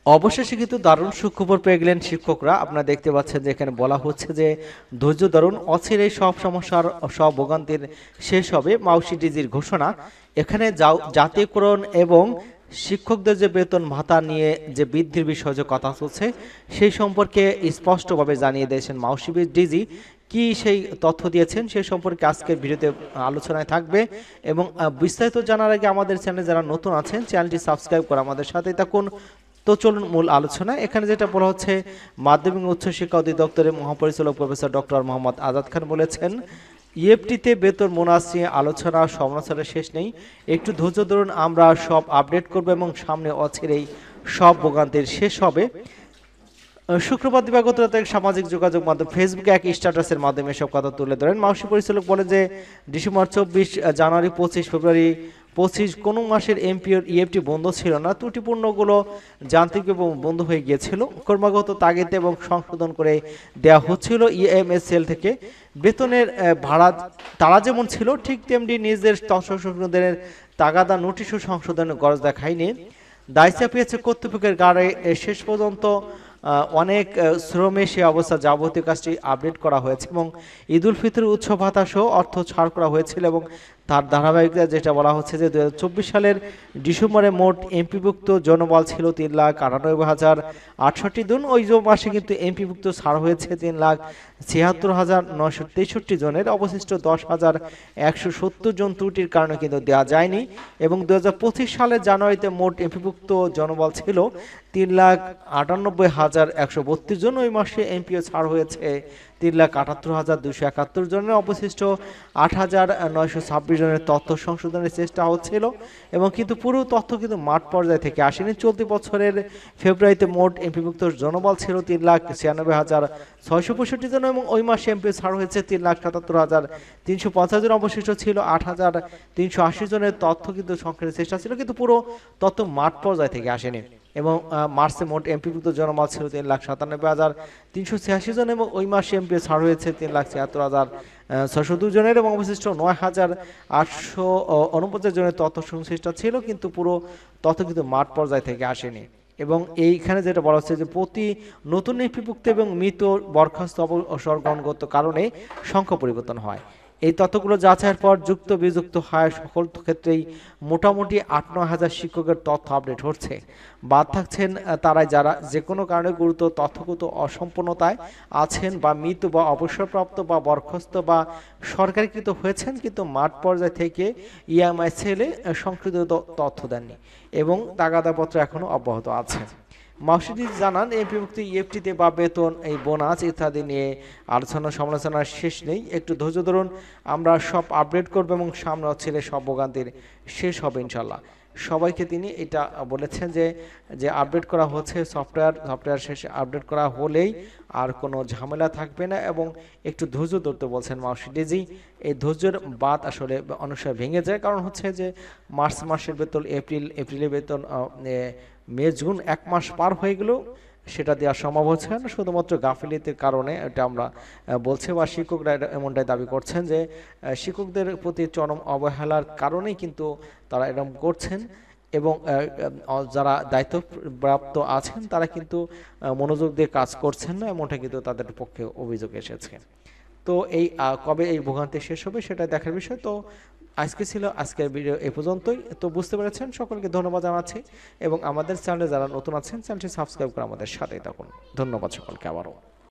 অবশেষে কিন্তু দারুণ সুখবর পেয়ে গেলেন শিক্ষকরা। আপনারা দেখতে পাচ্ছেন যে এখানে বলা হচ্ছে যে ধৈর্য ধরুন, অচিরেই সব সমস্যার সব ভোগান্তির শেষ হবে, মাউসি ডিজির ঘোষণা। এখানে জাতীয়করণ এবং শিক্ষকদের যে বেতন ভাতা নিয়ে যে বৃদ্ধির বিষয়ে যে কথা চলছে সেই সম্পর্কে স্পষ্টভাবে জানিয়ে দিয়েছেন মাউসি ডিজি। কি সেই তথ্য দিয়েছেন সে সম্পর্কে আজকের ভিডিওতে আলোচনায় থাকবে। এবং বিস্তারিত জানার আগে আমাদের চ্যানেলে যারা নতুন আছেন চ্যানেলটি সাবস্ক্রাইব করে আমাদের সাথে থাকুন। তো চলুন মূল আলোচনা। এখানে যেটা বলা হচ্ছে, মাধ্যমিক উচ্চ শিক্ষা অধিদপ্তরের মহাপরিচালক প্রফেসর ডক্টর মোহাম্মদ আজাদ খান বলেছেন, ইএফটিতে বেতন বোনাস নিয়ে আলোচনা সমালোচনার শেষ নেই, একটু ধৈর্য ধরুন, আমরা সব আপডেট করব এবং সামনে অচিরেই সব ভোগান্তির শেষ হবে। শুক্রবার দিবাগত রাতে সামাজিক যোগাযোগ মাধ্যম ফেসবুকে এক স্ট্যাটাসের মাধ্যমে এসব কথা তুলে ধরেন মাউসি পরিচালক। বলে যে ডিসেম্বর 24 জানুয়ারি 25 ফেব্রুয়ারি 25 কোনো মাসের এমপিওর ইএফটি বন্ধ ছিল না, ত্রুটিপূর্ণগুলো যান্ত্রিক এবং বন্ধ হয়ে গিয়েছিল, ক্রমাগত তাগিদে এবং সংশোধন করে দেওয়া হচ্ছিল ইএমএসএল থেকে। বেতনের ভাড়া তারা যেমন ছিল ঠিক তেমনি নিজের সংশোধনের তাগাদা নোটিশও সংশোধনের গরজ দেখায়নি। দায় চাপিয়েছে কর্তৃপক্ষের গাড়ে। শেষ পর্যন্ত অনেক শ্রমে সে অবস্থা যাবতীয় কাজটি আপডেট করা হয়েছে এবং ঈদ উল ফিতর উৎসব ভাতা সহ অর্থ ছাড় করা হয়েছিল। এবং তার ধারাবাহিকতা যেটা বলা হচ্ছে যে 2024 সালের ডিসেম্বরে মোট এমপিভুক্ত জনবল ছিল 3,98,068 জন। ওই মাসে কিন্তু এমপিভুক্ত ছাড় হয়েছে 3,76,963 জনের, অবশিষ্ট 10,170 জন ত্রুটির কারণে কিন্তু দেওয়া যায়নি। এবং 2025 সালের জানুয়ারিতে মোট এমপিভুক্ত জনবল ছিল 3,98,132 জন। ওই মাসে এমপিও ছাড় হয়েছে 3,78,271 জনের, অবশিষ্ট 8,926 জনের তথ্য সংশোধনের চেষ্টা হচ্ছিল। এবং কিন্তু পুরো তথ্য কিন্তু মাঠ পর্যায় থেকে আসেনি। চলতি বছরের ফেব্রুয়ারিতে মোট এমপিভুক্ত জনবল ছিল 3,96,665 জন এবং ওই মাসে এমপি ছাড় হয়েছে 3,77,350 জন, অবশিষ্ট ছিল 8,380 জনের তথ্য কিন্তু সংশোধনের চেষ্টা ছিল, কিন্তু পুরো তথ্য মাঠ পর্যায় থেকে আসেনি। এবং মার্চে মোট এমপিভুক্ত জনবল ছিল 3,97,386 জন এবং ওই মাসে এমপি ছাড় হয়েছে 3,76,602 জনের এবং অবশিষ্ট 9,849 জনের তথ্য সংশ্লিষ্ট ছিল, কিন্তু পুরো তথ্য কিন্তু মাঠ পর্যায় থেকে আসেনি। এবং এইখানে যেটা বলা হচ্ছে যে প্রতি নতুন এমপিভুক্ত এবং মৃত বরখাস্ত অবসরগ্রহণগত কারণে সংখ্যা পরিবর্তন হয়। এই তথ্যগুলো যাচাইয়ের পর যুক্ত বিযুক্ত হয় সকল ক্ষেত্রেই মোটামুটি 8-9 হাজার শিক্ষকের তথ্য আপডেট হচ্ছে। বাদ থাকছেন তারাই যারা যে কোনো কারণে গুরুতর তথ্যগত অসম্পূর্ণতায় আছেন বা মৃত বা অবসরপ্রাপ্ত বা বরখাস্ত বা সরকারিকৃত হয়েছেন, কিন্তু মাঠ পর্যায় থেকে ইএমআই সেলে সংশোধিত তথ্য দেননি এবং তাগাদাপত্র এখনও অব্যাহত আছে। মাউসিদি জানান, এমপিভুক্ত ইএফটিতে বা বেতন, এই বোনাস ইত্যাদি নিয়ে আলোচনা সমালোচনার শেষ নেই, একটু ধৈর্য ধরুন, আমরা সব আপডেট করব এবং সামনে ছেলে সব ভোগান্তির শেষ হবে ইনশাল্লাহ। সবাইকে তিনি এটা বলেছেন যে যে আপডেট করা হচ্ছে সফটওয়্যার শেষে আপডেট করা হলেই আর কোনো ঝামেলা থাকবে না এবং একটু ধৈর্য ধরতে বলছেন মাউসি ডিজি। এই ধৈর্যের বাদ আসলে অনেক সময় ভেঙে যায়, কারণ হচ্ছে যে মার্চ মাসের বেতন এপ্রিলের বেতন মে জুন 1 মাস পার হয়ে গেলেও সেটা দেওয়া সম্ভব হচ্ছে না, শুধুমাত্র গাফিলতির কারণে। এটা আমরা বলছি বা শিক্ষকরা এমনটাই দাবি করছেন যে শিক্ষকদের প্রতি চরম অবহেলার কারণেই কিন্তু তারা এরকম করছেন এবং যারা দায়িত্বপ্রাপ্ত আছেন তারা কিন্তু মনোযোগ দিয়ে কাজ করছেন না, এমনটা কিন্তু তাদের পক্ষে অভিযোগ এসেছে। তো এই কবে এই ভোগান্তি শেষ হবে সেটা দেখার বিষয়। তো আজকের ভিডিও এ পর্যন্তই। তো বুঝতে পেরেছেন, সকলকে ধন্যবাদ জানাচ্ছি এবং আমাদের চ্যানেলে যারা নতুন আছেন চ্যানেলটি সাবস্ক্রাইব করে আমাদের সাথেই থাকুন। ধন্যবাদ সকলকে আবারও।